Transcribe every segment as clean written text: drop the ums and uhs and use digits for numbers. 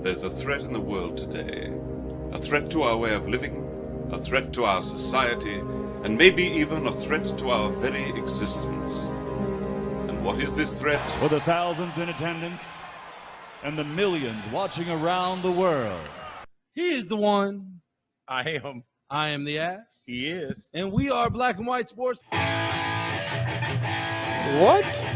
There's a threat in the world today. A threat to our way of living, a threat to our society, and maybe even a threat to our very existence. And what is this threat? For the thousands in attendance and the millions watching around the world. He is the one. I am. I am the ass. He is. And we are Black and White Sports. What?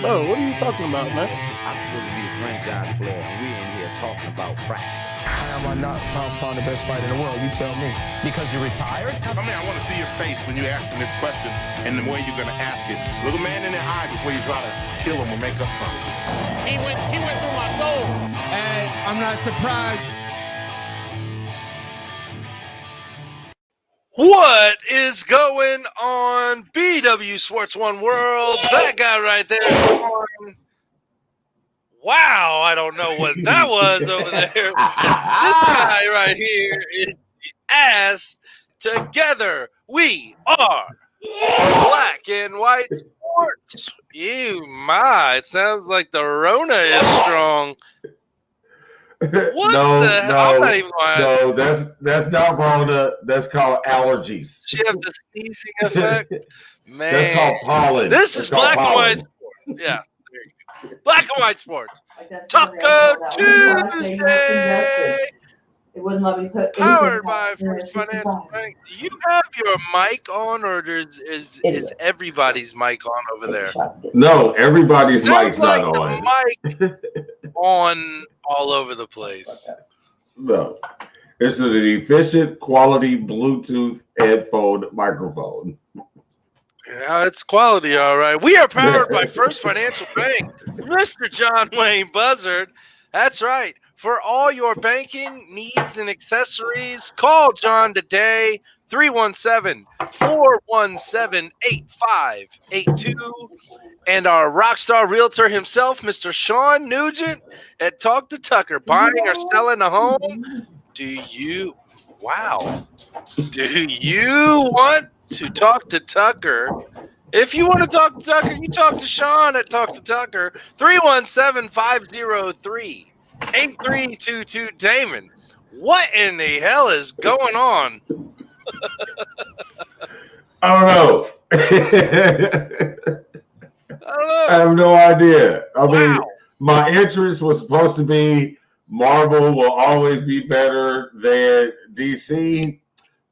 Bro, what are you talking about, man? I'm supposed to be the franchise player, and we in here talking about practice. How am I not pound the best fighter in the world? You tell me. Because you're retired? I mean, I want to see your face when you're asking this question and the way you're going to ask it. Look a man in the eye before you try to kill him or make up something. He went through my soul. And I'm not surprised. What is going on, BW Sports One World? That guy right there. Wow, I don't know what that was over there. This guy right here is the ass. Together, we are Black and White Sports. Ew, my. It sounds like the Rona is strong. What the hell? I'm not even going to ask. That's not Rona. That's called allergies. She have the sneezing effect? Man. That's called pollen. This is Black and White Sports. Yeah, there you go. Black and White Sports. Taco Tuesday. It wouldn't let me put powered by First Financial Bank. Do you have your mic on, or is everybody's mic on over there? No, everybody's mic's like not on. The mic on all over the place. No, it's an efficient, quality Bluetooth headphone microphone. Yeah, it's quality, all right. We are powered by First Financial Bank, Mr. John.buzzard. That's right. For all your banking needs and accessories, call John today, 317-417-8582. And our Rockstar Realtor himself, Mr. Shawn.nugent at Talk to Tucker, buying or selling a home. Do you want to talk to Tucker? If you want to talk to Tucker, you talk to Shawn at Talk to Tucker, 317-503-8322. Damon, what in the hell is going on? I don't know. I have no idea. I mean, my interest was supposed to be Marvel will always be better than DC,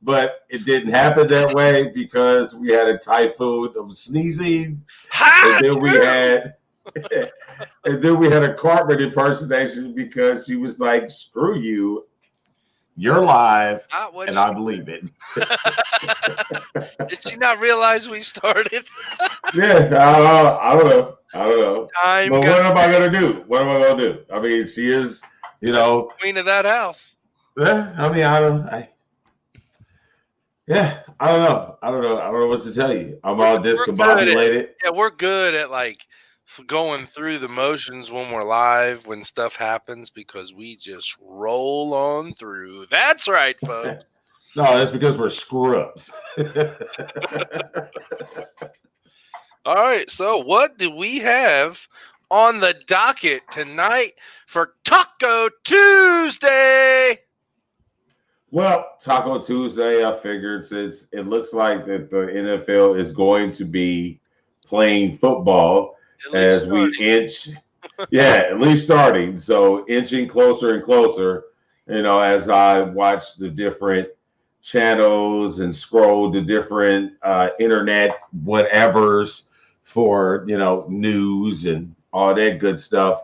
but it didn't happen that way because we had a typhoon of sneezing, and then we had a Cartman impersonation because she was like, "Screw you, you're live," and I believe it. Did she not realize we started? Yeah, I don't know. But what am I gonna do? What am I gonna do? I mean, she is, queen of that house. Yeah, I mean, I don't know. I don't know what to tell you. I'm all discombobulated. Yeah, we're good at going through the motions when we're live, when stuff happens, because we just roll on through. That's right, folks. No, that's because we're screw-ups. All right, so what do we have on the docket tonight for Taco Tuesday? Well, Taco Tuesday, I figured since it looks like that the NFL is going to be playing football as we inch, at least starting. So inching closer and closer, as I watch the different channels and scroll the different internet whatevers for, news and all that good stuff.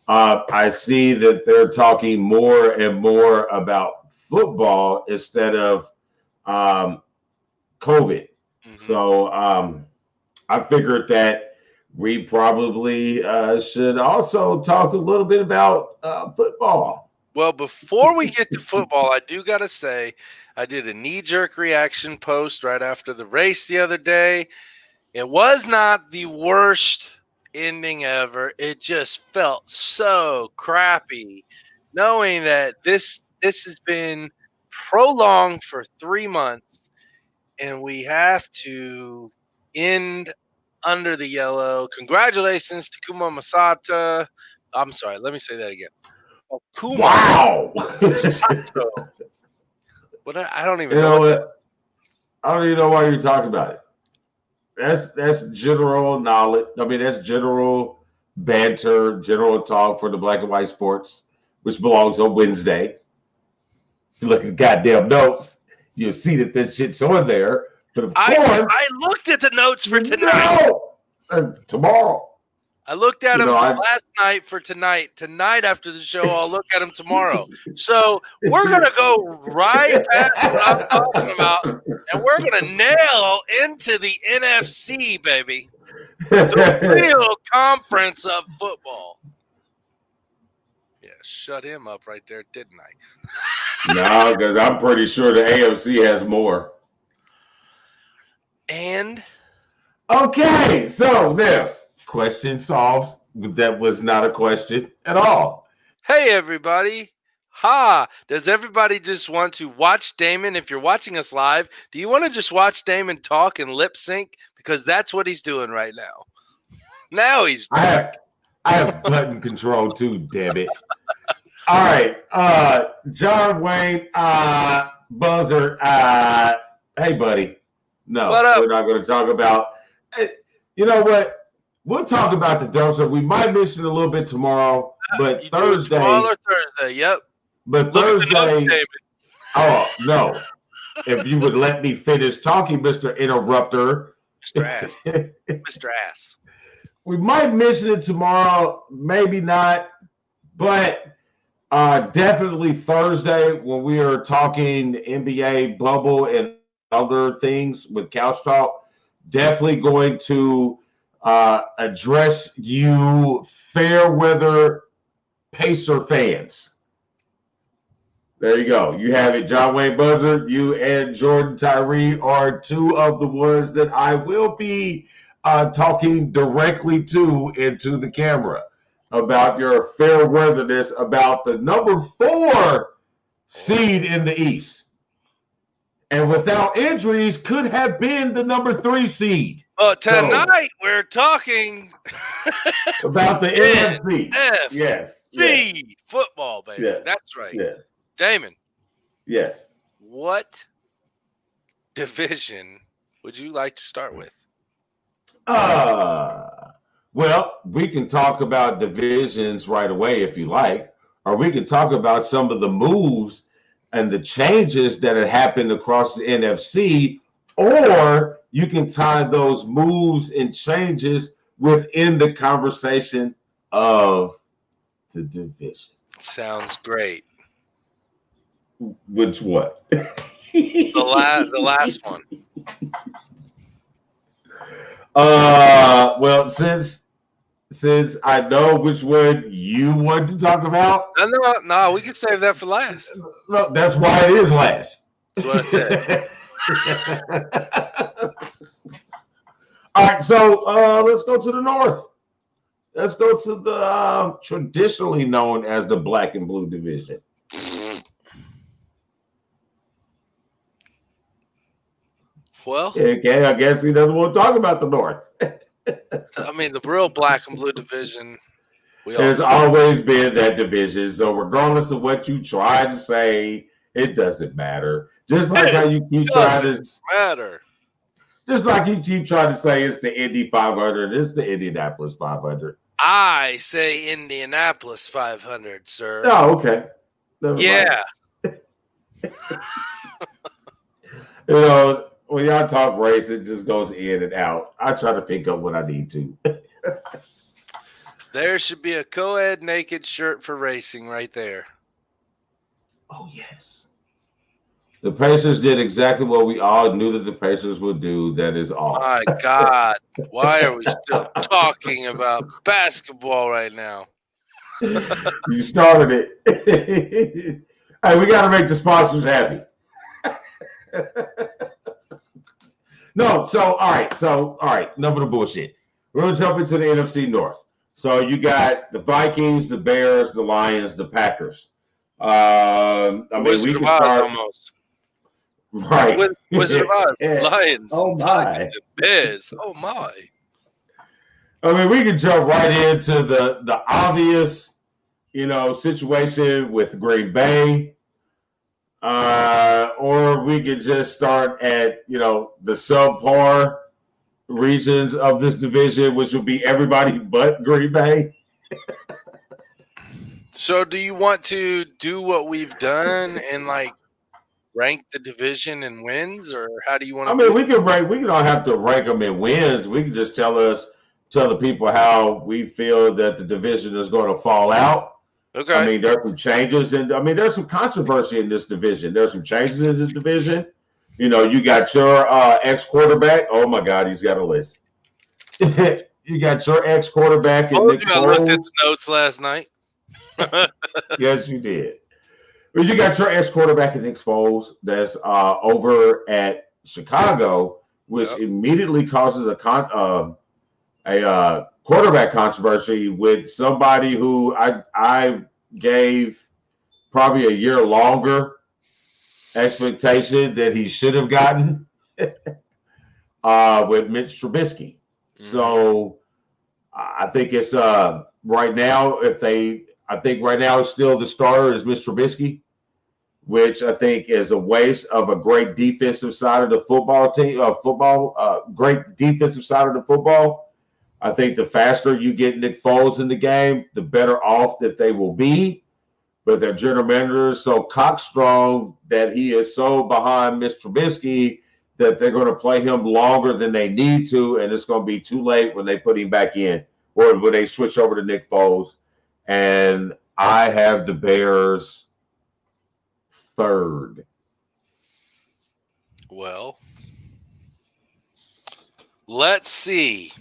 I see that they're talking more and more about football instead of COVID. Mm-hmm. So I figured that we probably should also talk a little bit about football. Well, before we get to football, I do got to say I did a knee-jerk reaction post right after the race the other day. It was not the worst ending ever. It just felt so crappy knowing that this has been prolonged for 3 months and we have to end under the yellow. Congratulations to Kuma Masata. I'm sorry. Let me say that again. Okuma. Wow. Sato. But I don't even You know know what what? I don't even know why you're talking about it. That's general knowledge. I mean, that's general banter, general talk for the Black and White Sports, which belongs on Wednesday. You look at goddamn notes, you'll see that this shit's on there. But of course, I looked at the notes for tonight. Tomorrow. I looked at them I- last night for tonight. Tonight after the show, I'll look at them tomorrow. So we're going to go right past what I'm talking about, and we're going to nail into the NFC, baby. The real conference of football. Yeah, shut him up right there, didn't I? No, because I'm pretty sure the AFC has more. And? Okay, so now, question solved. That was not a question at all. Hey, everybody. Does everybody just want to watch Damon? If you're watching us live, do you want to just watch Damon talk and lip sync? Because that's what he's doing right now. Now he's back. I have button control too, damn it. All right. John Wayne, Buzzard. Hey, buddy. No, we're not going to talk about. You know what? We'll talk about the dumpster. We might miss it a little bit tomorrow, but Thursday. Tomorrow or Thursday, yep. But Thursday. Oh, no. If you would let me finish talking, Mr. Interrupter. Mr. Ass. Mr. Ass. We might miss it tomorrow, maybe not, but definitely Thursday when we are talking NBA bubble and other things with Couch Talk. Definitely going to address you fair weather Pacer fans. There you go. You have it, John Wayne Buzzard. You and Jordan Tyree are two of the ones that I will be talking directly into the camera about your fair weatherness, about the number 4 seed in the East. And without injuries, could have been the number 3 seed. But tonight we're talking about the NFC. Yes. Football, baby. Yes. That's right. Yes. Damon. Yes. What division would you like to start with? Well, we can talk about divisions right away if you like, or we can talk about some of the moves and the changes that have happened across the NFC, or you can tie those moves and changes within the conversation of the division. Sounds great. Which what? The last one. Well, since I know which one you want to talk about. No, we can save that for last. No, that's why it is last. That's what I said. All right, so let's go to the north. Let's go to the traditionally known as the black and blue division. Well, okay, I guess we doesn't want to talk about the north. I mean, the real black and blue division. There's always been that division. So regardless of what you try to say, it doesn't matter. Just like how you keep trying to matter. Just like you keep trying to say it's the Indy 500, it's the Indianapolis 500. I say Indianapolis 500, sir. Oh, okay. Never yeah. You know, when y'all talk race, it just goes in and out. I try to pick up what I need to. There should be a co-ed naked shirt for racing right there. Oh, yes. The Pacers did exactly what we all knew that the Pacers would do. That is all. My God. Why are we still talking about basketball right now? You started it. Hey, we got to make the sponsors happy. No, so, all right. Enough of the bullshit. We're going to jump into the NFC North. So you got the Vikings, the Bears, the Lions, the Packers. I mean, we can start almost. Right. Wizard of Oz, Lions, oh my. Vikings, and Bears. Oh my. I mean, we can jump right into the obvious, situation with Green Bay. Or we could just start at, the subpar regions of this division, which would be everybody but Green Bay. So do you want to do what we've done and rank the division in wins, or how do you want to do it? We don't have to rank them in wins. We can just tell the people how we feel that the division is going to fall out. Okay. There's some changes, and there's some controversy in this division. There's some changes in the division. You got your ex-quarterback. Oh my God, he's got a list. You got your ex-quarterback and Nick I looked at Foles. the notes last night. Yes, you did. Well, you got your ex-quarterback and Nick Foles that's over at Chicago, which immediately causes a quarterback controversy with somebody who I gave probably a year longer expectation that he should have gotten with Mitch Trubisky. Mm-hmm. So I think it's right now. I think right now still the starter is Mitch Trubisky, which I think is a waste of a great defensive side of the football team. Great defensive side of the football. I think the faster you get Nick Foles in the game, the better off that they will be. But their general manager is so cockstrong that he is so behind Mr. Trubisky that they're going to play him longer than they need to, and it's going to be too late when they put him back in or when they switch over to Nick Foles. And I have the Bears third. Well, let's see.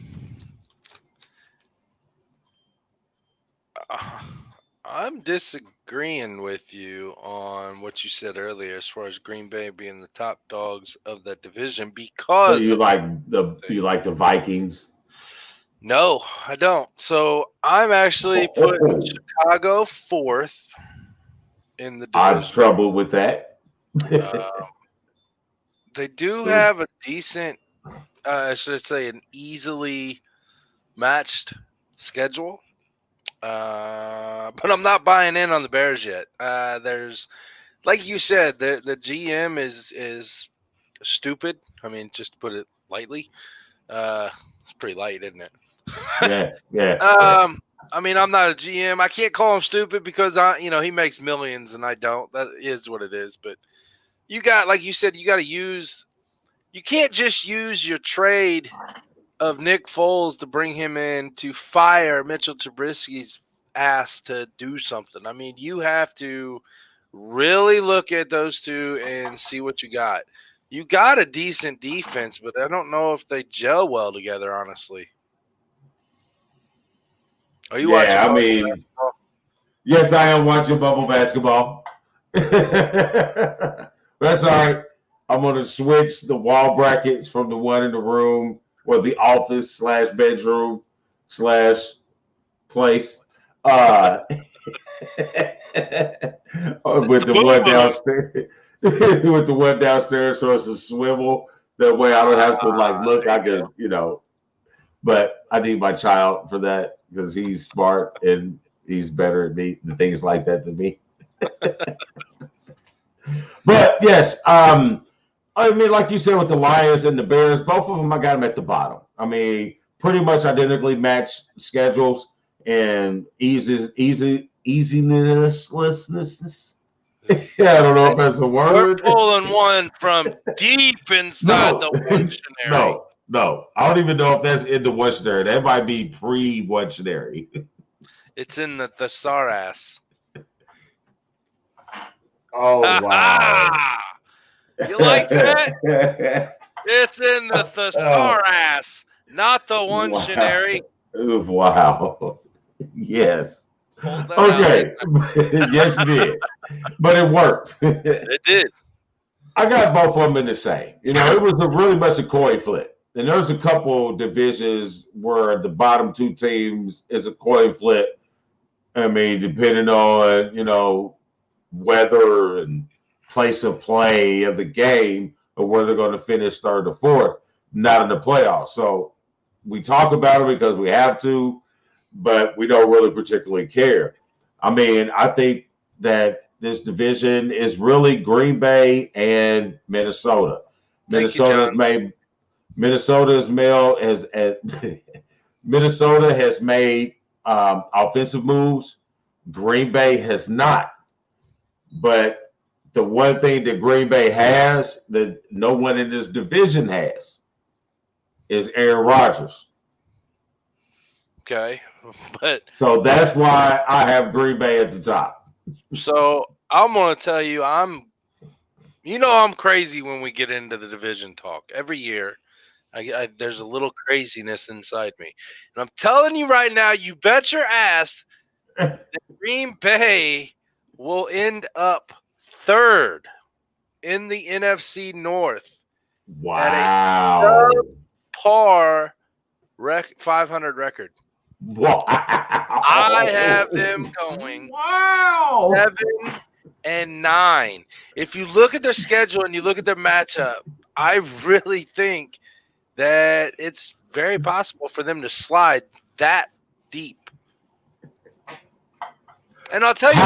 I'm disagreeing with you on what you said earlier as far as Green Bay being the top dogs of that division because you like the Vikings? No, I don't. So I'm actually putting Chicago fourth in the division. I have trouble with that. They do have a decent, I should say, an easily matched schedule. But I'm not buying in on the Bears yet. There's, like you said, the GM is stupid. Just to put it lightly. It's pretty light, isn't it? Yeah. I'm not a GM. I can't call him stupid because he makes millions and I don't. That is what it is. But you got, like you said, you got to use. You can't just use your trade of Nick Foles to bring him in to fire Mitchell Trubisky's ass to do something. You have to really look at those two and see what you got. You got a decent defense, but I don't know if they gel well together, honestly. Are you watching basketball? Yes, I am watching bubble basketball. That's all right. I'm going to switch the wall brackets from the one in the room or the office / bedroom / place. With the one downstairs. With the one downstairs, so it's a swivel. That way I don't have to look. I can, but I need my child for that because he's smart and he's better at me and things like that than me. But yes, like you said with the Lions and the Bears, both of them I got them at the bottom. Pretty much identically matched schedules and easiness. I don't know if that's a word. We're pulling one from deep inside the dictionary. No. I don't even know if that's in the dictionary. That might be pre-dictionary. It's in the thesaurus. Oh, wow. You like that? It's in the thesaurus, not the dictionary. Wow. Yes. Okay. Yes, you did. But it worked. It did. I got both of them in the same. It was really much a coin flip. And there's a couple divisions where the bottom two teams is a coin flip. Depending on, weather and place of play of the game or where they're going to finish third or fourth, not in the playoffs. So we talk about it because we have to, but we don't really particularly care. I mean, I think that this division is really Green Bay and Minnesota. Minnesota has made offensive moves. Green Bay has not. But the one thing that Green Bay has that no one in this division has is Aaron Rodgers. Okay, but so that's why I have Green Bay at the top. So I'm going to tell you, I'm crazy when we get into the division talk. Every year, there's a little craziness inside me. And I'm telling you right now, you bet your ass that Green Bay will end up third in the NFC North. Wow. At a par 500 record. Wow. I have them going 7-9. If you look at their schedule and you look at their matchup, I really think that it's very possible for them to slide that deep. And I'll tell you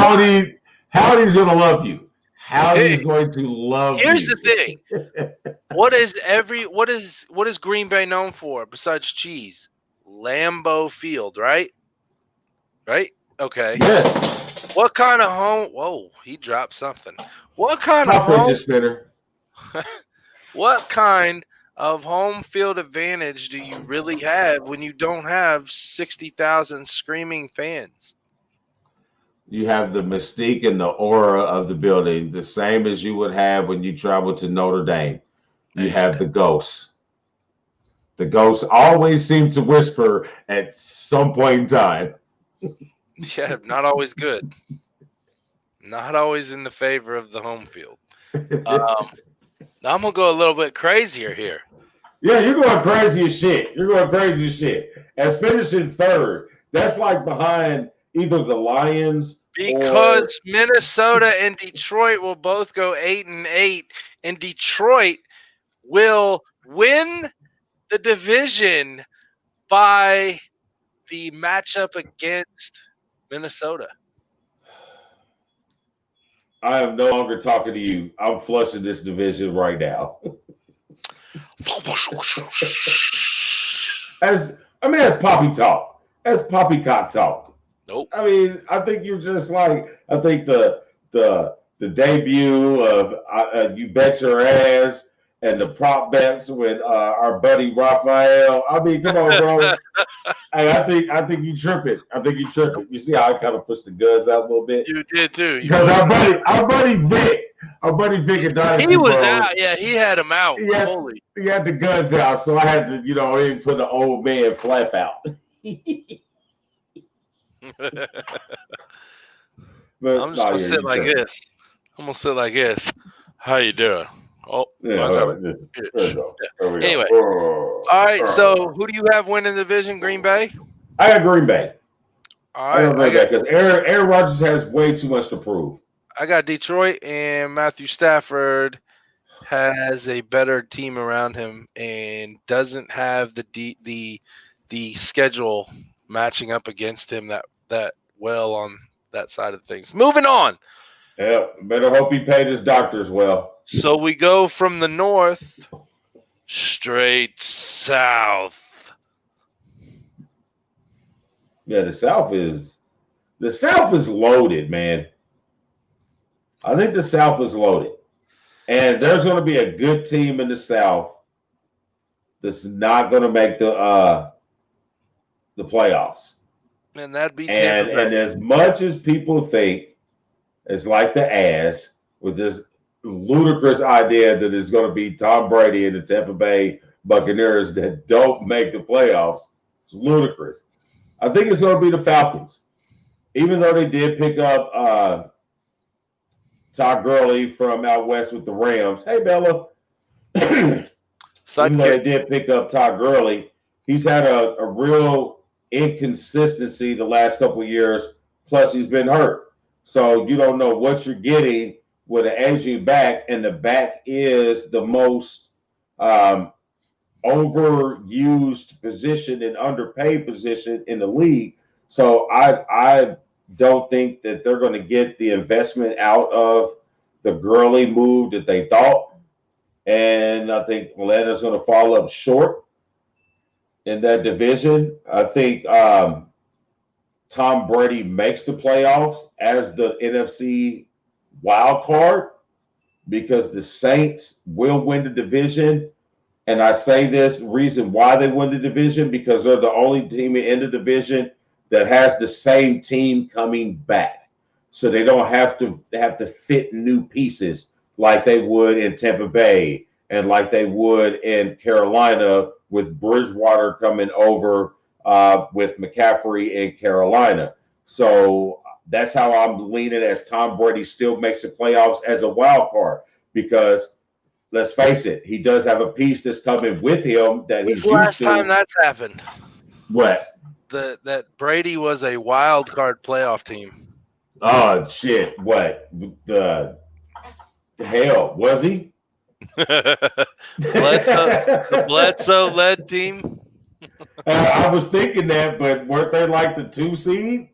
Howdy's going to love you. Howdy's going to love Here's you. the thing. What is Green Bay known for besides cheese? Lambeau Field, right? Right? Okay. Yeah. What kind of home? Whoa, he dropped something. What kind of home? Spinner. What kind of home field advantage do you really have when you don't have 60,000 screaming fans? You have the mystique and the aura of the building, the same as you would have when you travel to Notre Dame. You have the ghosts. The ghosts always seem to whisper at some point in time. Yeah, not always good. Not always in the favor of the home field. I'm going to go a little bit crazier here. Yeah, you're going crazy as shit. As finishing third, that's like behind either the Lions because Minnesota and Detroit will both go 8-8, and Detroit will win the division by the matchup against Minnesota. I am no longer talking to you. I'm flushing this division right now. That's poppy talk. That's poppycock talk. Nope. I mean, I think you're just like, I think the debut of You Bet Your Ass and the prop bets with our buddy Raphael. I mean, come on, bro. Hey, I think you tripping. You see how I kind of pushed the guns out a little bit? You did too. Because our buddy Vic and Dynasty he was Bros, out. Yeah, he had him out. He had the guns out, so I had to, even put the old man flap out. I'm just gonna sit like this. I'm gonna sit like this. How you doing? Oh, yeah. Anyway, all right. So, who do you have winning the division? Green Bay. I got Green Bay. All right, I got because Aaron Rodgers has way too much to prove. I got Detroit, and Matthew Stafford has a better team around him and doesn't have the schedule matching up against him that well on that side of things. Moving on. Yeah, better hope he paid his doctors well. So we go from the north straight south. Yeah, the South is loaded, man. I think the South is loaded. And there's going to be a good team in the South that's not going to make the playoffs. And that'd be and as much as people think it's like the ass with this ludicrous idea that it's going to be Tom Brady and the Tampa Bay Buccaneers that don't make the playoffs, it's ludicrous. I think it's going to be the Falcons, even though they did pick up Todd Gurley from out west with the Rams. Hey, Bella. Even though they did pick up Todd Gurley, he's had a real inconsistency the last couple of years, plus he's been hurt. So you don't know what you're getting with an aging back, and the back is the most overused position and underpaid position in the league. So I don't think that they're going to get the investment out of the Gurley move that they thought. And I think Atlanta's going to fall up short in that division. I think Tom Brady makes the playoffs as the NFC wild card because the Saints will win the division. And I say this reason why they win the division because they're the only team in the division that has the same team coming back. So they don't have to fit new pieces like they would in Tampa Bay and like they would in Carolina with Bridgewater coming over with McCaffrey in Carolina. So that's how I'm leaning as Tom Brady still makes the playoffs as a wild card because let's face it, he does have a piece that's coming with him that he's used to. Last time that's happened. What? That Brady was a wild card playoff team. Oh shit! What the hell was he? The Bledsoe led team. I was thinking that, but weren't they like the 2 seed?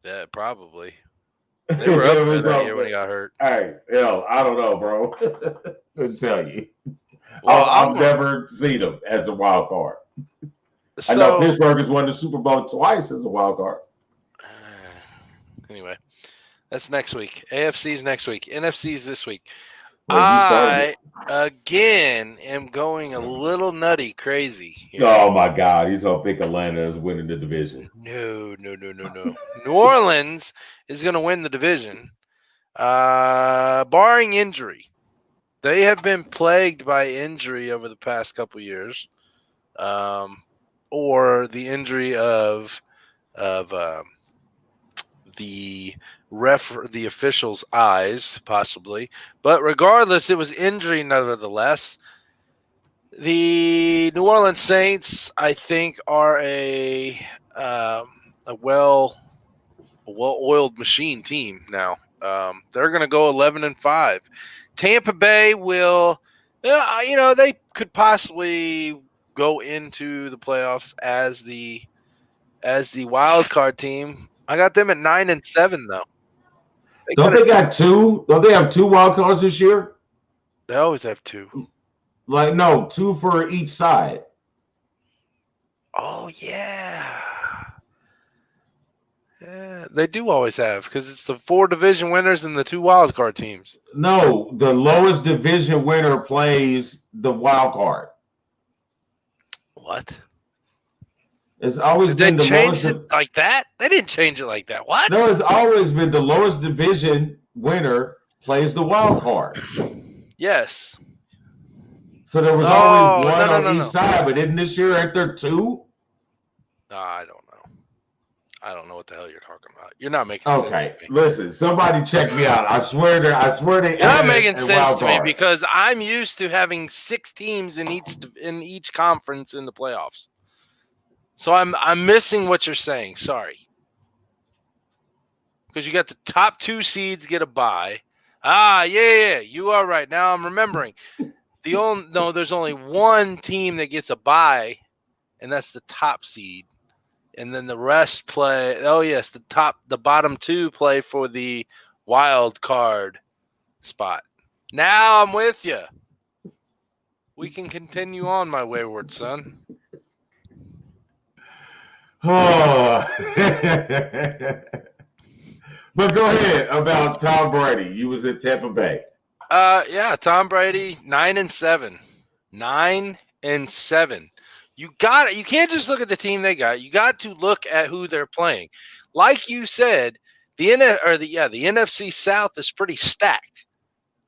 Yeah, probably. They were up there that year when he got hurt. Hey, hell, I don't know, bro. Couldn't tell you. Well, I've never seen them as a wild card. I know Pittsburgh has won the Super Bowl twice as a wild card. Anyway, that's next week. AFC's next week. NFC's this week. Well, I, again, am going a little nutty crazy here. Oh, my God. He's going to pick Atlanta as winning the division. No. New Orleans is going to win the division, barring injury. They have been plagued by injury over the past couple years, or the injury of the officials' eyes, possibly. But regardless, it was injury nevertheless. The New Orleans Saints, I think, are a well-oiled machine team now. They're going to go 11-5. Tampa Bay will, they could possibly go into the playoffs as the wild card team. I got them at 9-7 though. Don't they have two wild cards this year? They always have 2. Like, no, 2 for each side. Oh, yeah. Yeah, they do always have because it's the 4 division winners and the 2 wild card teams. No, the lowest division winner plays the wild card. What? It's always been the lowest. Did they change it like that? They didn't change it like that. What? No, it's always been the lowest division winner plays the wild card. Yes. So there was always one on each side, but isn't this year at their 2? I don't know. I don't know what the hell you're talking about. You're not making sense to me. Listen, somebody check me out. I swear they You're not making sense to me because I'm used to having 6 teams in each conference in the playoffs. So I'm missing what you're saying. Sorry. Because you got the top 2 seeds get a bye. Yeah. You are right. Now I'm remembering. There's only one team that gets a bye, and that's the top seed. And then the rest play. Oh yes, the bottom 2 play for the wild card spot. Now I'm with you. We can continue on, my wayward son. Oh. But go ahead about Tom Brady. You was at Tampa Bay. Yeah, Tom Brady, 9-7. 9-7. You got it. You can't just look at the team they got. You got to look at who they're playing. Like you said, the NFC South is pretty stacked.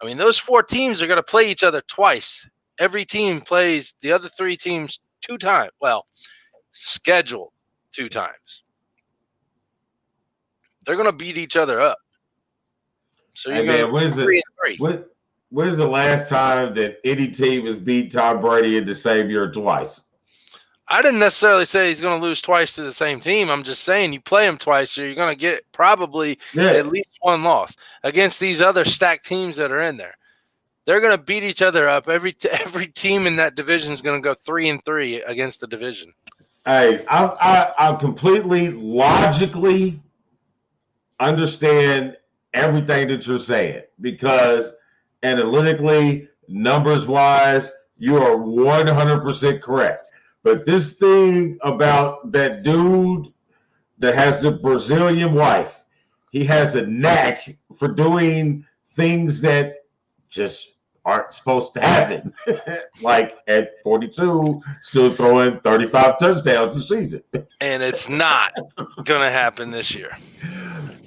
I mean, those 4 teams are going to play each other twice. Every team plays the other 3 teams 2 times. Well, scheduled 2 times. They're going to beat each other up. So you're going to 3-3. When's the last time that any team has beat Tom Brady in the same year twice? I didn't necessarily say he's going to lose twice to the same team. I'm just saying you play him twice, so you're going to get probably at least 1 loss against these other stacked teams that are in there. They're going to beat each other up. Every team in that division is going to go 3-3 against the division. Hey, I completely logically understand everything that you're saying because analytically, numbers-wise, you are 100% correct. But this thing about that dude that has the Brazilian wife, he has a knack for doing things that just aren't supposed to happen. Like at 42, still throwing 35 touchdowns a season. And it's not going to happen this year.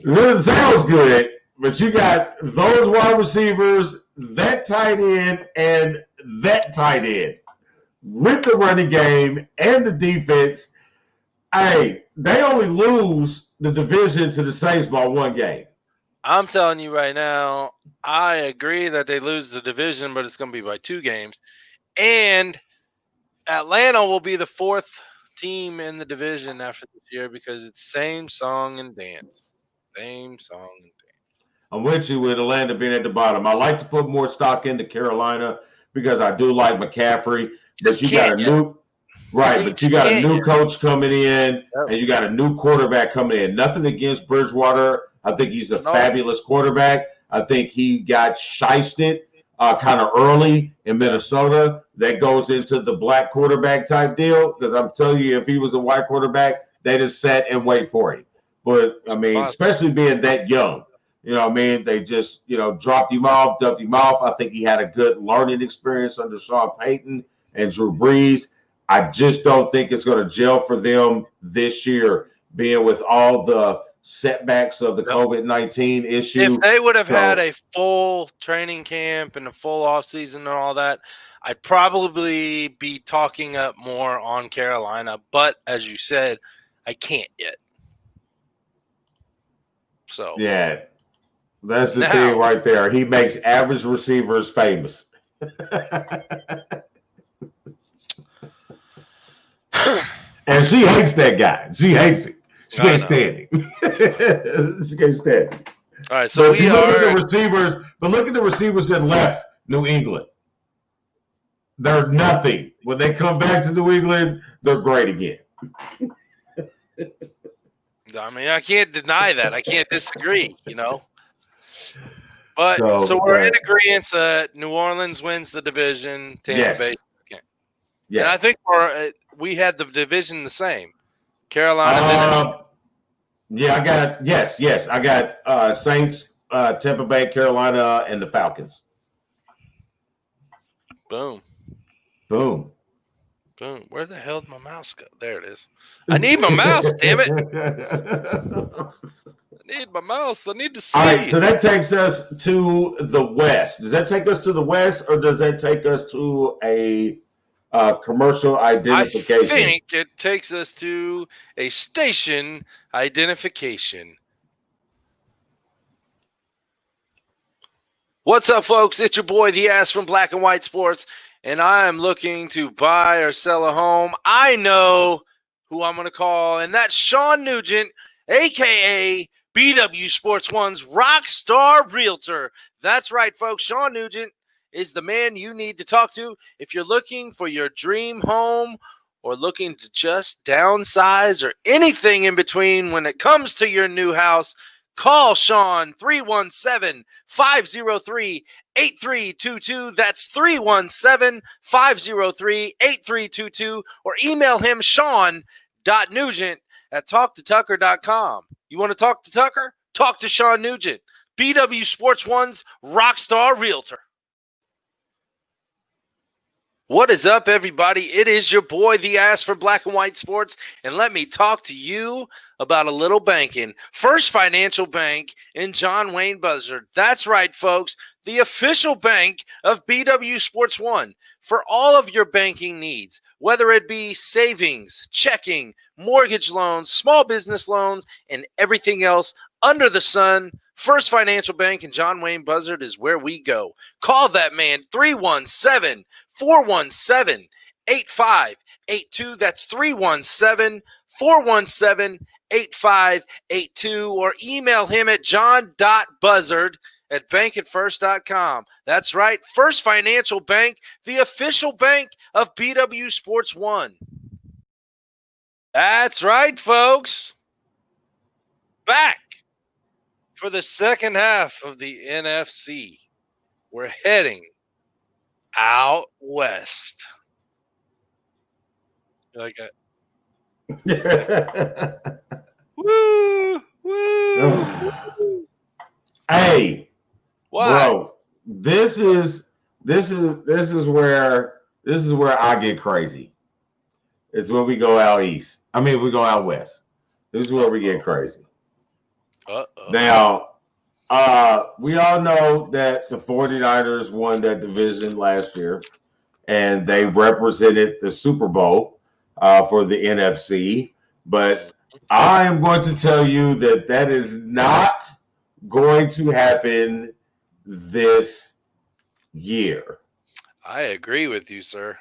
It sounds good, but you got those wide receivers, that tight end, and that tight end with the running game and the defense. Hey, they only lose the division to the Saints by one game. I'm telling you right now, I agree that they lose the division, but it's going to be by 2 games. And Atlanta will be the 4th team in the division after this year because it's same song and dance. Same song and dance. I'm with you with Atlanta being at the bottom. I like to put more stock into Carolina because I do like McCaffrey. But you got a new but you got a new coach coming in, and you got a new quarterback coming in. Nothing against Bridgewater. I think he's a fabulous quarterback. I think he got shysted kind of early in Minnesota. That goes into the black quarterback type deal because I'm telling you, if he was a white quarterback, they just sat and wait for him. But, I mean, especially being that young, you know what I mean? They just, dropped him off, dumped him off. I think he had a good learning experience under Sean Peyton and Drew Brees. I just don't think it's going to gel for them this year, being with all the setbacks of the COVID-19 issue. If they would have had a full training camp and a full offseason and all that, I'd probably be talking up more on Carolina. But as you said, I can't yet. So yeah, that's the thing right there. He makes average receivers famous. And she hates that guy. She hates it. She can't stand him. She can't stand him. All right, so look at the receivers. But look at the receivers that left New England. They're nothing. When they come back to New England, they're great again. I mean, I can't deny that. I can't disagree, But so we're in agreement. New Orleans wins the division. Tampa Bay. Yeah, and I think we had the division the same. Carolina. I got I got Saints, Tampa Bay, Carolina, and the Falcons. Boom. Where the hell did my mouse go? There it is. I need my mouse, damn it. I need my mouse. I need to see. All right, so that takes us to the West. Does that take us to the West, or does that take us to a commercial identification? I think it takes us to a station identification. What's up, folks? It's your boy, The Ass from Black and White Sports, and I am looking to buy or sell a home. I know who I'm going to call, and that's Shawn Nugent, a.k.a. BW Sports One's Rockstar Realtor. That's right, folks. Shawn Nugent is the man you need to talk to if you're looking for your dream home or looking to just downsize or anything in between when it comes to your new house. Call Shawn 317-503-8322. That's 317-503-8322. Or email him shawn.nugent@talktotucker.com. You want to talk to Tucker? Talk to Shawn Nugent, BW Sports One's Rockstar Realtor. What is up, everybody? It is your boy, The Ass for Black and White Sports, and let me talk to you about a little banking. First Financial Bank in John.buzzard. That's right, folks, the official bank of BW Sports One. For all of your banking needs, whether it be savings, checking, mortgage loans, small business loans, and everything else under the sun, First Financial Bank in John.buzzard is where we go. Call that man, 317-417-8582. That's 317-417-8582. Or email him at John.buzzard at bankatfirst.com. That's right, First Financial Bank, the official bank of BW Sports 1. That's right, folks. Back for the second half of the NFC. We're heading out west. You like that? Woo! Woo! Hey, what? Bro, this is where I get crazy. It's when we go out east. I mean, we go out west. This is where we get crazy. Now, we all know that the 49ers won that division last year, and they represented the Super Bowl for the NFC. But I am going to tell you that is not going to happen this year. I agree with you, sir.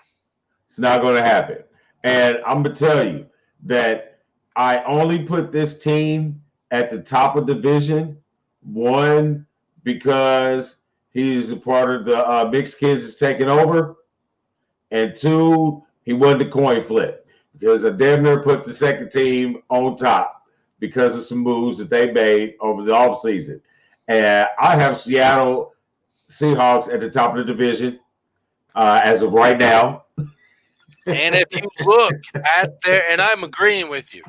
It's not going to happen. And I'm going to tell you that I only put this team at the top of the division, one, because he's a part of the mixed kids is taking over, and two, he won the coin flip because I damn near put the second team on top because of some moves that they made over the offseason. And I have Seattle Seahawks at the top of the division as of right now. And if you look at their, and I'm agreeing with you,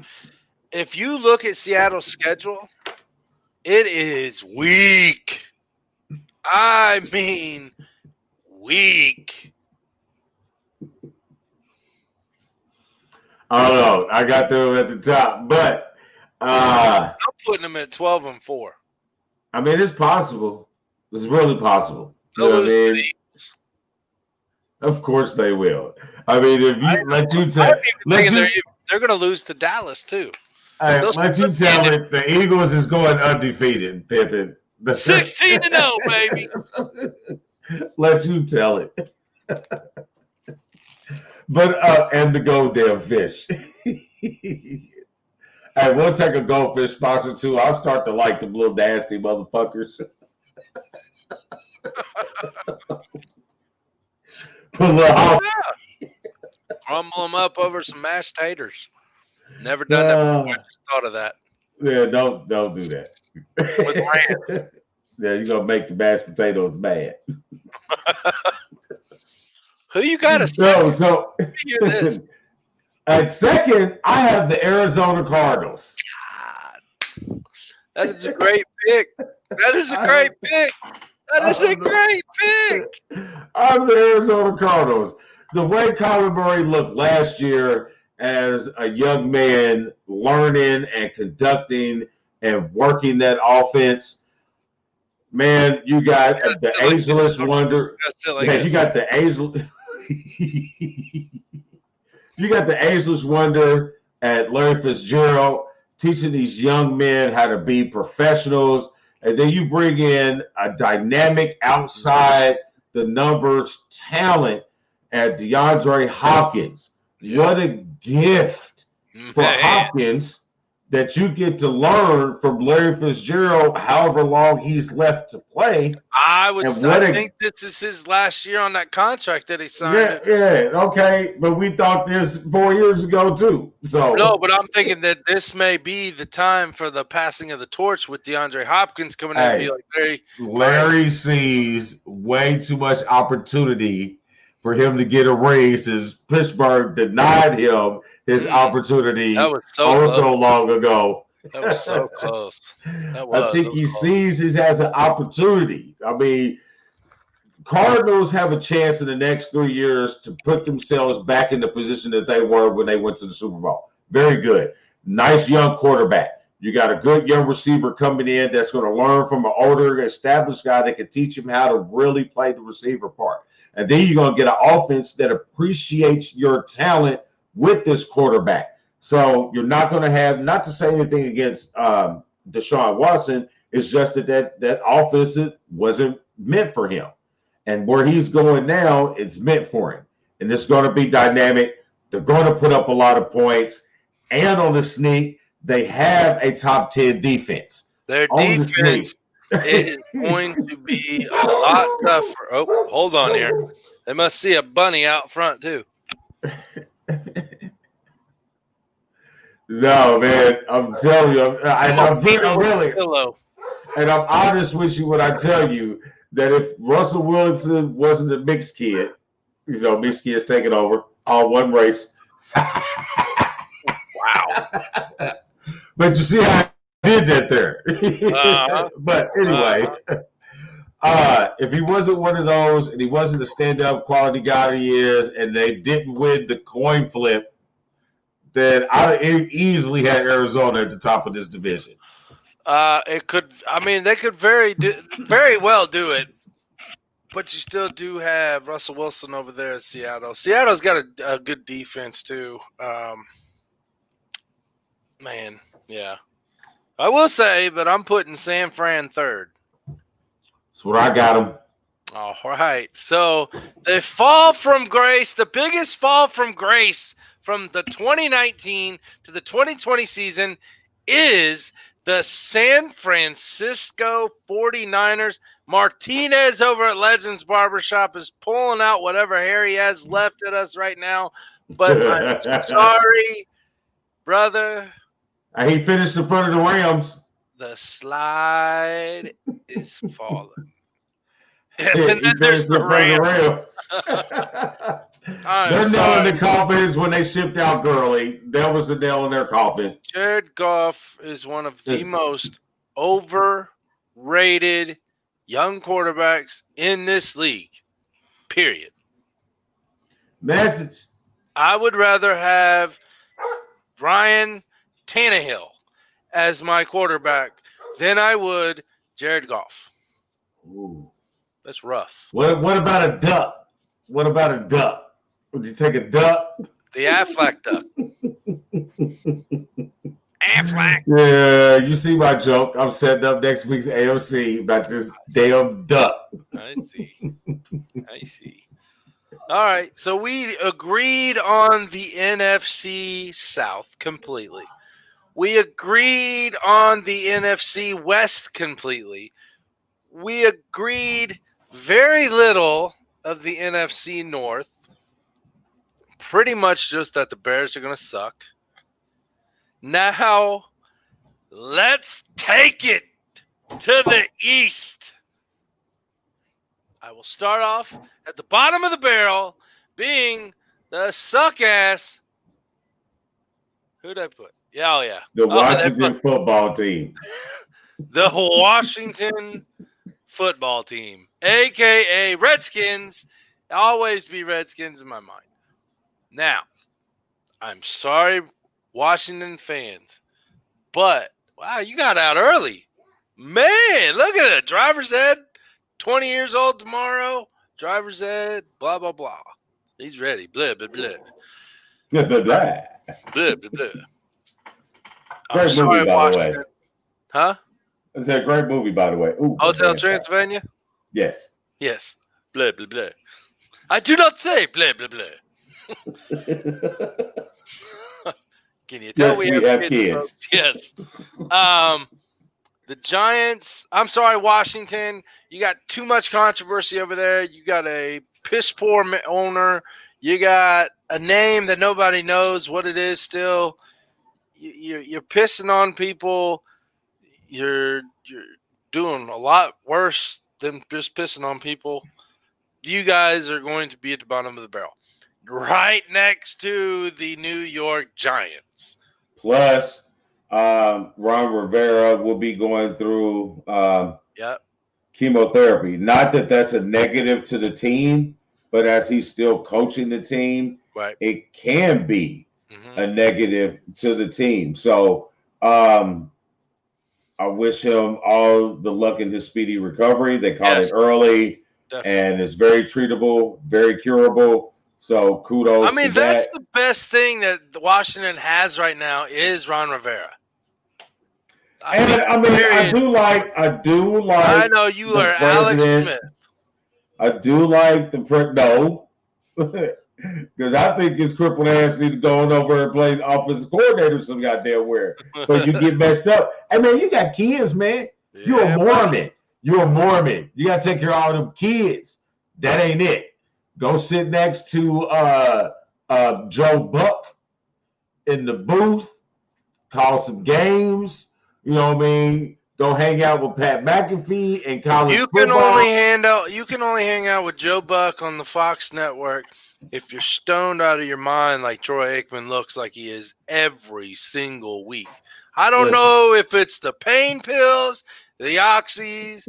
if you look at Seattle's schedule, it is weak. I mean, weak. I don't know. I got them at the top, but I'm putting them at 12-4. I mean, it's possible. It's really possible. You know what I mean? Of course they will. I mean, if you they're going to lose to Dallas too. Let you tell me the Eagles is going undefeated, Pippin. 16-0, baby. Let you tell it. But and the goddamn fish. Hey, we'll take a goldfish sponsor too. I'll start to like them little nasty motherfuckers. Put a little crumble them up over some mashed taters. Never done that before. I just thought of that. Yeah, don't do that. With ranch. Yeah, you're gonna make the mashed potatoes bad. Who you got a second? So at second, I have the Arizona Cardinals. God, that is a great pick. That is a great pick. That is a great pick. I'm the Arizona Cardinals. The way Kyler Murray looked last year as a young man learning and conducting and working that offense, man, you got the ageless wonder. You got the ageless. You got the ageless wonder at Larry Fitzgerald teaching these young men how to be professionals. And then you bring in a dynamic outside the numbers talent at DeAndre Hopkins. Yeah. What a gift for Hopkins that you get to learn from Larry Fitzgerald however long he's left to play. I think this is his last year on that contract that he signed. Yeah, okay. But we thought this 4 years ago too. So no, but I'm thinking that this may be the time for the passing of the torch with DeAndre Hopkins coming in and be like Larry sees way too much opportunity for him to get a raise as Pittsburgh denied him his opportunity so long ago. That was so close. I think he sees this as an opportunity. I mean, Cardinals have a chance in the next 3 years to put themselves back in the position that they were when they went to the Super Bowl. Very good. Nice young quarterback. You got a good young receiver coming in that's going to learn from an older, established guy that can teach him how to really play the receiver part. And then you're going to get an offense that appreciates your talent with this quarterback. So you're not going to have, not to say anything against Deshaun Watson, it's just that offense wasn't meant for him. And where he's going now, it's meant for him. And it's going to be dynamic. They're going to put up a lot of points. And on the sneak, they have a top 10 defense. Their defense It is going to be a lot tougher. Oh, hold on here. They must see a bunny out front, too. No, man, I'm telling you, I'm really, Pillow. and I'm honest with you when I tell you that if Russell Wilson wasn't a mixed kid, mixed kids taking over all one race. Wow. But you see how I did that there. But anyway, if he wasn't one of those and he wasn't the stand-up quality guy he is, and they didn't win the coin flip, then I easily had Arizona at the top of this division. They could very well do it, but you still do have Russell Wilson over there at Seattle. Seattle's got a good defense too. Man, yeah. I will say, but I'm putting San Fran third. That's what I got him. All right. So the fall from grace, the biggest fall from grace from the 2019 to the 2020 season is the San Francisco 49ers. Martinez over at Legends Barbershop is pulling out whatever hair he has left at us right now. But I'm sorry, brother. He finished in front of the Rams. The slide is falling. Yes, and then there's the Rams. They're nailing the coffins when they shipped out Gurley. That was the nail in their coffin. Jared Goff is one of the most overrated young quarterbacks in this league, period. Message. I would rather have Ryan Tannehill as my quarterback than I would Jared Goff. Ooh. That's rough. What about a duck? What about a duck? Would you take a duck? The Affleck duck. Affleck. Yeah, you see my joke. I'm setting up next week's AOC about this damn duck. I see. All right, so we agreed on the NFC South completely. We agreed on the NFC West completely. We agreed very little of the NFC North. Pretty much just that the Bears are going to suck. Now, let's take it to the East. I will start off at the bottom of the barrel, being the suck-ass. Who'd I put? Yeah, oh, yeah. The Washington football team. The Washington football team, a.k.a. Redskins. Always be Redskins in my mind. Now, I'm sorry, Washington fans, but, wow, you got out early. Man, look at it. Driver's ed, 20 years old tomorrow. Driver's ed, blah, blah, blah. He's ready. Blah, blah, blah. Blah, blah, blah. Blah, blah, blah. Great sorry, movie, by Washington. the way. Huh? It's a great movie, by the way. Ooh, Hotel Transylvania? Yes. Yes. Blah, blah, blah. I do not say blah, blah, blah. Can you tell we have kids? Folks? Yes. The Giants, I'm sorry, Washington. You got too much controversy over there. You got a piss poor owner. You got a name that nobody knows what it is still. You're pissing on people. You're doing a lot worse than just pissing on people. You guys are going to be at the bottom of the barrel. Right next to the New York Giants. Plus, Ron Rivera will be going through chemotherapy. Not that that's a negative to the team, but as he's still coaching the team, right, it can be a negative to the team. So I wish him all the luck in his speedy recovery. They caught it early, and it's very treatable, very curable. So kudos. I mean, to that's that. the best thing that Washington has right now is Ron Rivera. I do like. I know you are Alex Smith. I do like no, because I think his crippled ass need to go on over and play the offensive coordinator some goddamn where. But you get messed up. Hey man, you got kids, man. You're a Mormon. You're a Mormon. You got to take care of all them kids. That ain't it. Go sit next to Joe Buck in the booth, call some games. You know what I mean? Go hang out with Pat McAfee and college football. You can only hang out with Joe Buck on the Fox network if you're stoned out of your mind like Troy Aikman looks like he is every single week. I don't know if it's the pain pills, the oxys,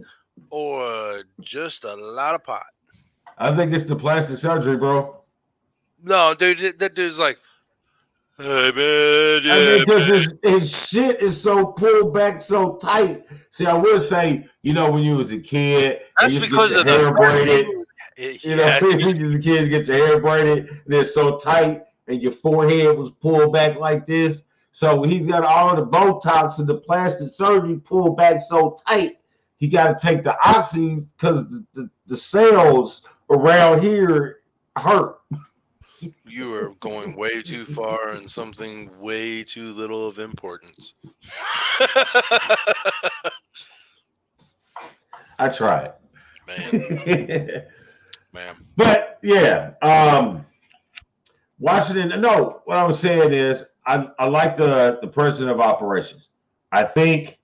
or just a lot of pot. I think it's the plastic surgery, bro. No, dude, that dude's like, hey, man, yeah, I mean, because his shit is so pulled back so tight. See, I would say, you know, when you was a kid, that's because of the hair braided. You know, when you was a kid, you get your hair braided, and it's so tight, and your forehead was pulled back like this. So when he's got all the Botox and the plastic surgery pulled back so tight, he got to take the oxy because the cells around here hurt. You are going way too far in something way too little of importance. I tried. Man. But yeah, Washington. No, what I was saying is I like the president of operations. I think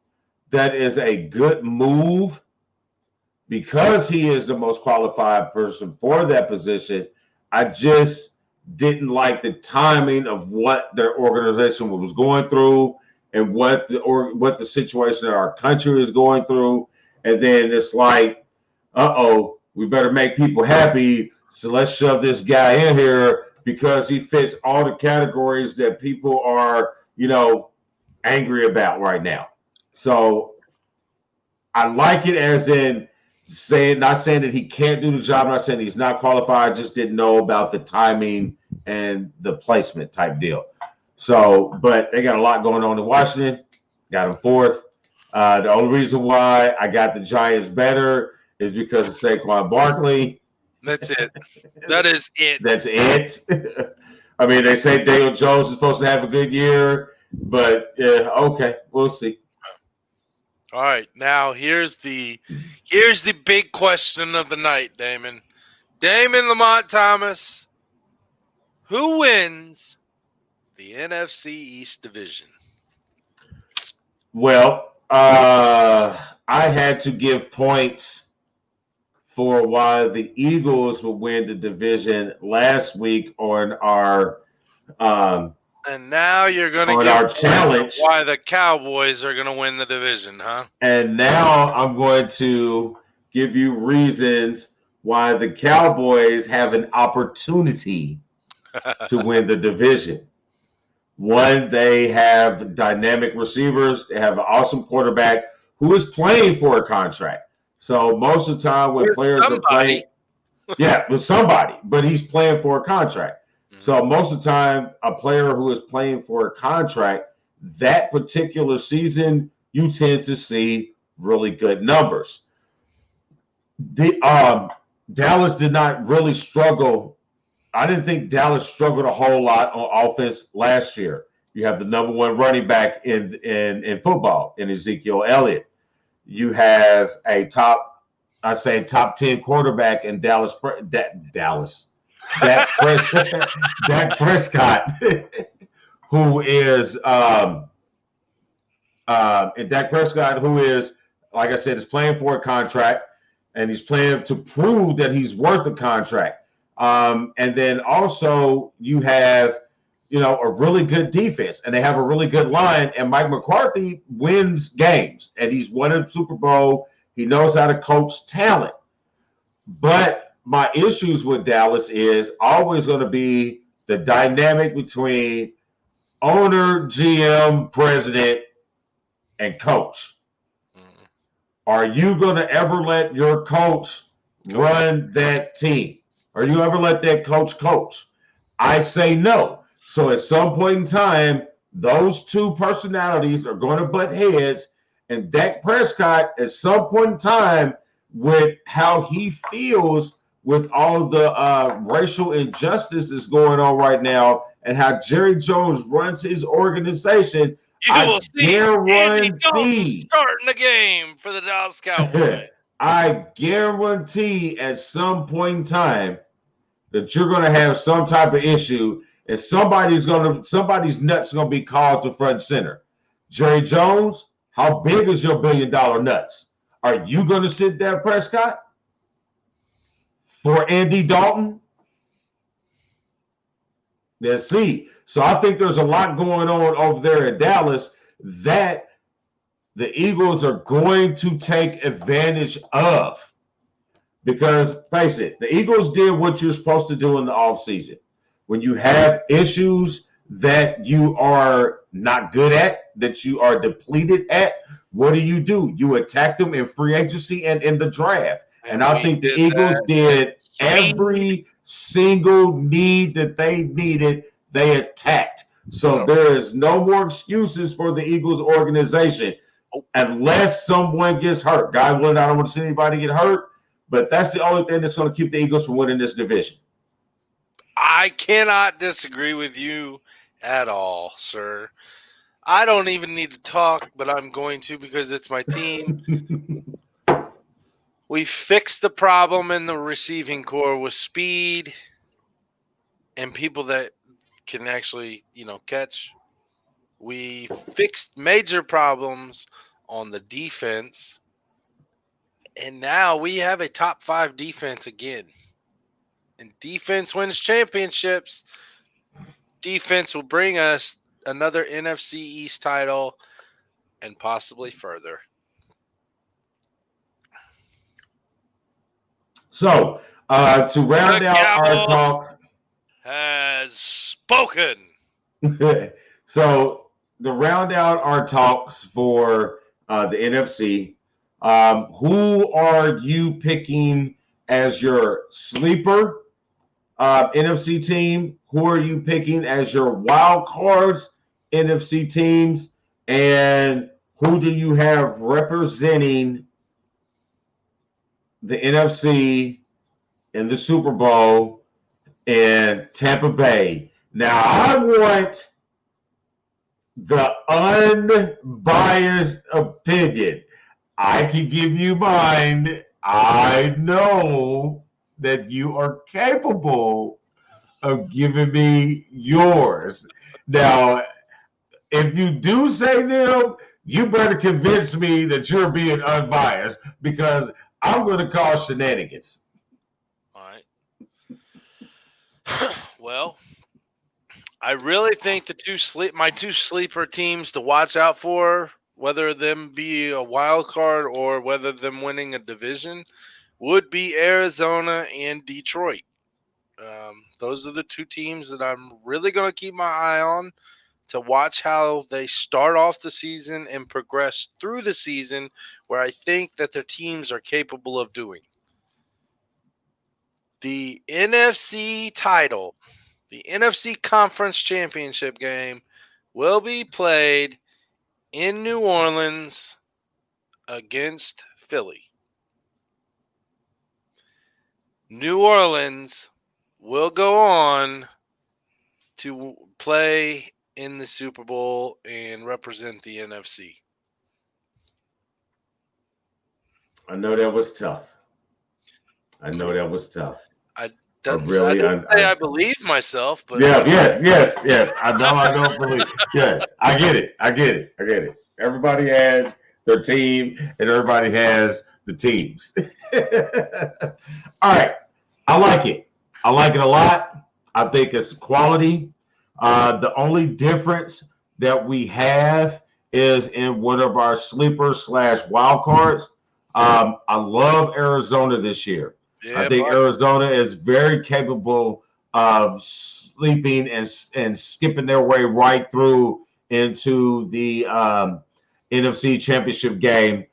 that is a good move because he is the most qualified person for that position. I just didn't like the timing of what their organization was going through and what the situation that our country is going through. And then it's like, we better make people happy. So let's shove this guy in here because he fits all the categories that people are, you know, angry about right now. So I like it as in not saying that he can't do the job, not saying he's not qualified, just didn't know about the timing and the placement type deal. So, but they got a lot going on in Washington. Got him fourth. The only reason why I got the Giants better is because of Saquon Barkley. That's it. That is it. That's it. I mean, they say Daniel Jones is supposed to have a good year, but okay, we'll see. All right, now here's the big question of the night, Damon. Damon Lamont Thomas, who wins the NFC East division? Well, I had to give points for why the Eagles would win the division last week on our and now you're going to give our challenge why the Cowboys are going to win the division, huh? And now I'm going to give you reasons why the Cowboys have an opportunity to win the division. One, they have dynamic receivers. They have an awesome quarterback who is playing for a contract. So most of the time when players are playing, with somebody, but he's playing for a contract. So most of the time, a player who is playing for a contract, that particular season, you tend to see really good numbers. Dallas did not really struggle. I didn't think Dallas struggled a whole lot on offense last year. You have the number one running back in football in Ezekiel Elliott. You have a top 10 quarterback in Dak Prescott, who is like I said, is playing for a contract, and he's playing to prove that he's worth a contract. And then also you have, a really good defense, and they have a really good line. And Mike McCarthy wins games, and he's won a Super Bowl. He knows how to coach talent. But my issues with Dallas is always going to be the dynamic between owner, GM, president, and coach. Are you going to ever let your coach run that team? Are you ever let that coach? I say no. So at some point in time, those two personalities are going to butt heads, and Dak Prescott at some point in time, with how he feels with all the racial injustice that's going on right now and how Jerry Jones runs his organization, you will see Andy Dalton starting the game for the Dallas Cowboys. I guarantee at some point in time that you're going to have some type of issue, and somebody's nuts going to be called to front center. Jerry Jones, how big is your $1 billion nuts? Are you going to sit there, Prescott, for Andy Dalton? Let's see. So I think there's a lot going on over there in Dallas that the Eagles are going to take advantage of. Because, face it, the Eagles did what you're supposed to do in the offseason. When you have issues that you are not good at, that you are depleted at, what do? You attack them in free agency and in the draft. And I think the Eagles did every single need that they needed, they attacked. So there is no more excuses for the Eagles organization unless someone gets hurt. God willing, I don't want to see anybody get hurt, but that's the only thing that's going to keep the Eagles from winning this division. I cannot disagree with you at all, sir. I don't even need to talk, but I'm going to because it's my team. We fixed the problem in the receiving core with speed and people that can actually, catch. We fixed major problems on the defense, and now we have a top 5 defense again. And defense wins championships. Defense will bring us another NFC East title and possibly further. So, to round out our talk, has spoken. So, to round out our talks for the NFC, who are you picking as your sleeper NFC team? Who are you picking as your wild cards NFC teams? And who do you have representing the NFC in the Super Bowl in Tampa Bay? Now, I want the unbiased opinion. I can give you mine. I know that you are capable of giving me yours. Now, if you do say them, you better convince me that you're being unbiased, because I'm going to call shenanigans. All right. Well, I really think my two sleeper teams to watch out for, whether them be a wild card or whether them winning a division, would be Arizona and Detroit. Those are the two teams that I'm really going to keep my eye on to watch how they start off the season and progress through the season, where I think that their teams are capable of doing. The NFC title, the NFC Conference Championship game, will be played in New Orleans against Philly. New Orleans will go on to play in the Super Bowl and represent the NFC. I know that was tough. I didn't say I believe myself, but yes. I know I don't believe. Yes, I get it. Everybody has their team, and everybody has the teams. All right, I like it. I like it a lot. I think it's quality. The only difference that we have is in one of our sleeper / wild cards. I love Arizona this year. Yeah, I think Arizona is very capable of sleeping and skipping their way right through into the NFC Championship game.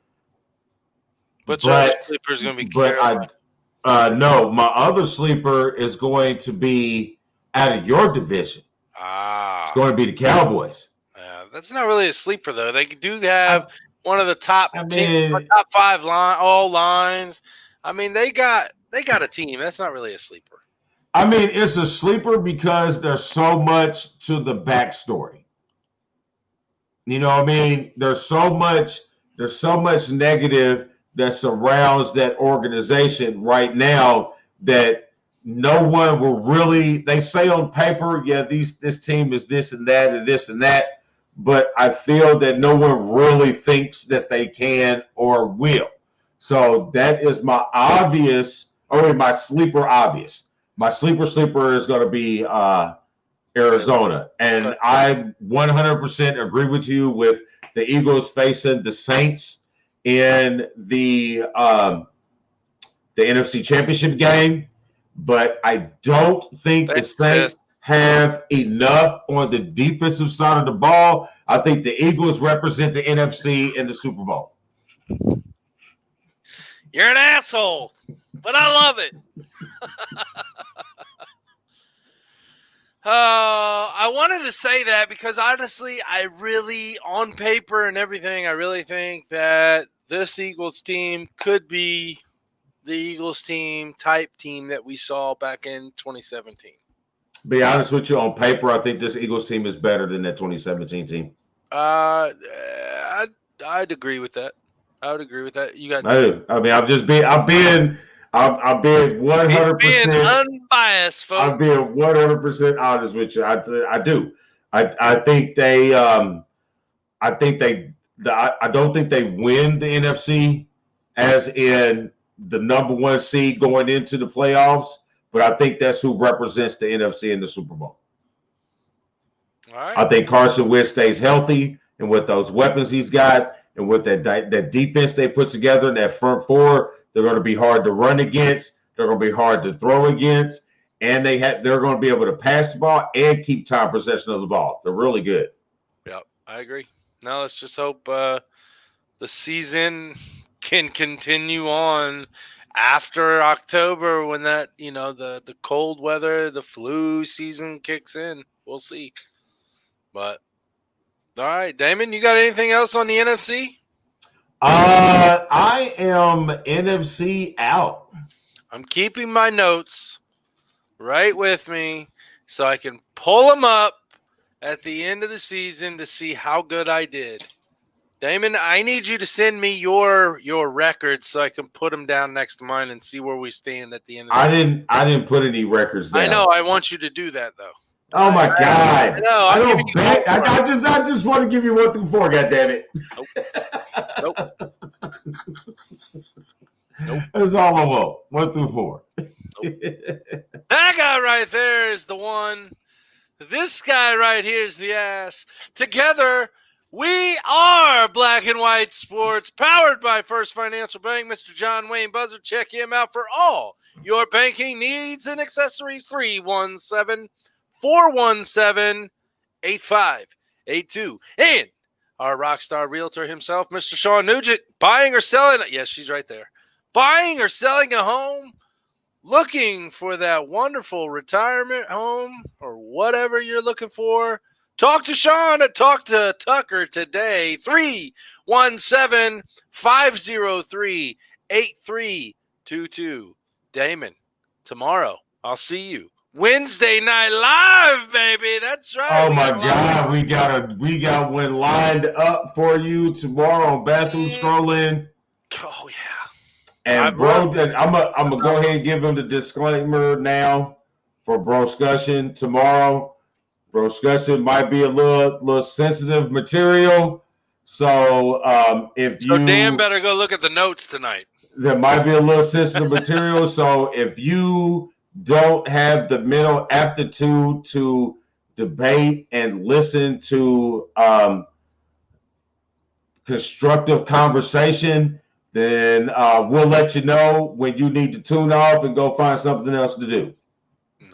But your other sleeper is going to be Carolina. No, my other sleeper is going to be out of your division. It's going to be the Cowboys. That's not really a sleeper, though. They do have one of the top 5 all lines. I mean, they got a team. That's not really a sleeper. I mean, it's a sleeper because there's so much to the backstory. You know what I mean? There's so much negative that surrounds that organization right now that no one will really, they say on paper, yeah, this team is this and that and this and that, but I feel that no one really thinks that they can or will. So that is my my sleeper obvious. My sleeper is going to be Arizona. And I 100% agree with you with the Eagles facing the Saints in the NFC Championship game, but I don't think the Saints have enough on the defensive side of the ball. I think the Eagles represent the NFC in the Super Bowl. You're an asshole, but I love it. I wanted to say that because honestly, I really, on paper and everything, I really think that this Eagles team could be the Eagles team type team that we saw back in 2017. Be honest with you, on paper, I think this Eagles team is better than that 2017 team. I'd agree with that. I would agree with that. You got. I mean, I'm being 100% being unbiased, folks. I'm being 100% honest with you. I do. I think they. I don't think they win the NFC, as in the number one seed going into the playoffs. But I think that's who represents the NFC in the Super Bowl. All right. I think Carson Wentz stays healthy, and with those weapons he's got, and with that defense they put together and that front four, they're going to be hard to run against. They're going to be hard to throw against, and they're going to be able to pass the ball and keep time possession of the ball. They're really good. Yep, I agree. Now let's just hope the season can continue on after October when that, the cold weather, the flu season kicks in. We'll see. But all right, Damon, you got anything else on the NFC? I am NFC out. I'm keeping my notes right with me so I can pull them up at the end of the season to see how good I did. Damon, I need you to send me your records so I can put them down next to mine and see where we stand at the end of the season. I didn't put any records down. I know. I want you to do that, though. Oh, my God. No, I don't bet. I just want to give you 1 through 4, goddammit. Nope. Nope. That's all I want. 1 through 4. Nope. That guy right there is the one. This guy right here is the ass. Together, we are Black and White Sports, powered by First Financial Bank. Mr. John.buzzard. Check him out for all your banking needs and accessories. 317-417-8582. And our Rockstar Realtor himself, Mr. Shawn.nugent, buying or selling. Yes, she's right there. Buying or selling a home, looking for that wonderful retirement home or whatever you're looking for. Talk to Shawn at Talk to Tucker today. 317-503-8322. Damon, tomorrow I'll see you. Wednesday Night Live, baby. That's right. Oh my God, we got one lined up for you tomorrow on Bathroom Scrolling. Oh yeah. And bro, I'm gonna go ahead and give him the disclaimer now for Broscussion tomorrow. Broscussion might be a little sensitive material, so Dan better go look at the notes tonight. There might be a little sensitive material, so if you don't have the mental aptitude to debate and listen to constructive conversation, then we'll let you know when you need to tune off and go find something else to do.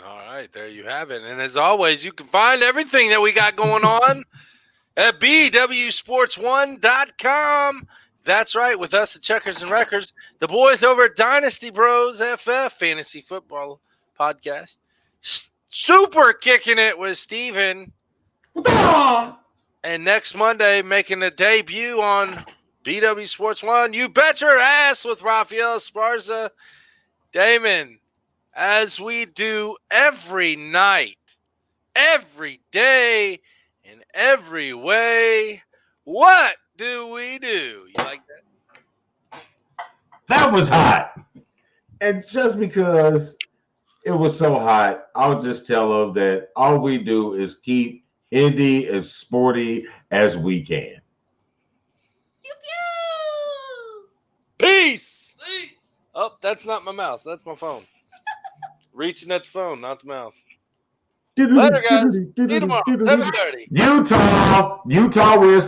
All right, there you have it. And as always, you can find everything that we got going on at bwsports1.com. That's right, with us at Checkers and Records, the boys over at Dynasty Bros FF Fantasy Football Podcast. Super kicking it with Steven. And next Monday, making a debut on BW Sports One, You Bet Your Ass with Rafael Esparza. Damon, as we do every night, every day, in every way, what do we do? You like that? That was hot. And just because it was so hot, I'll just tell them that all we do is keep Indy as sporty as we can. Peace. Oh, that's not my mouse. That's my phone. Reaching at the phone, not the mouse. Later, guys. See you tomorrow, 7:30. Utah, we're